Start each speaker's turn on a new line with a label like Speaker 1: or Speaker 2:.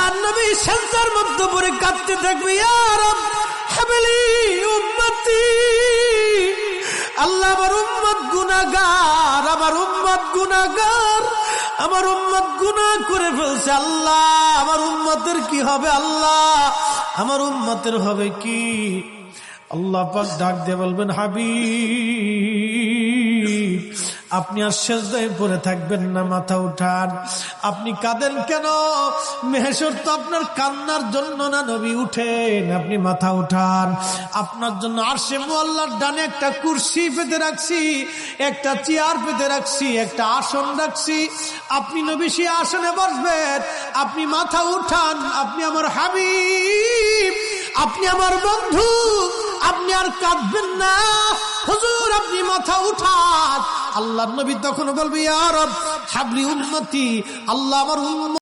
Speaker 1: আল্লাহর নবী সেজদার মধ্যে পড়ে কাঁদতে থাকবে, ইয়া রব হাবলি উম্মতি, আল্লাহ আমার উম্মত গুনাহগার, আমার উম্মত গুনাহগার, আমার উম্মত গুনাহ করে ফেলছে, আল্লাহ আমার উম্মতের কি হবে, আল্লাহ আমার উম্মতের হবে কি? আল্লাহ পাক ডাক দিয়ে বলবেন, হাবিব আপনি আর সেজদায় পড়ে থাকবেন না, মাথা উঠান। আপনি কাঁদেন কেন? মেহেশর তো আপনার কান্নার জন্য না নবী, উঠেন, আপনি মাথা উঠান। আপনার জন্য আরশে মুআল্লার ডানে একটা কুরসি পেতে রাখছি, একটা চেয়ার পেতে রাখছি, একটা আসন রাখছি, আপনি নবী সেই আসনে বসবেন। আপনি মাথা উঠান, আপনি আমার হাবিব, আপনি আমার বন্ধু, আপনি আর কাঁদবেন না। হুজুর আপনি মাথা উঠান। আল্লাহর নবী তখন বলবে, ইয়া রব হাবলি উম্মতি, আল্লাহ আমার উম্মত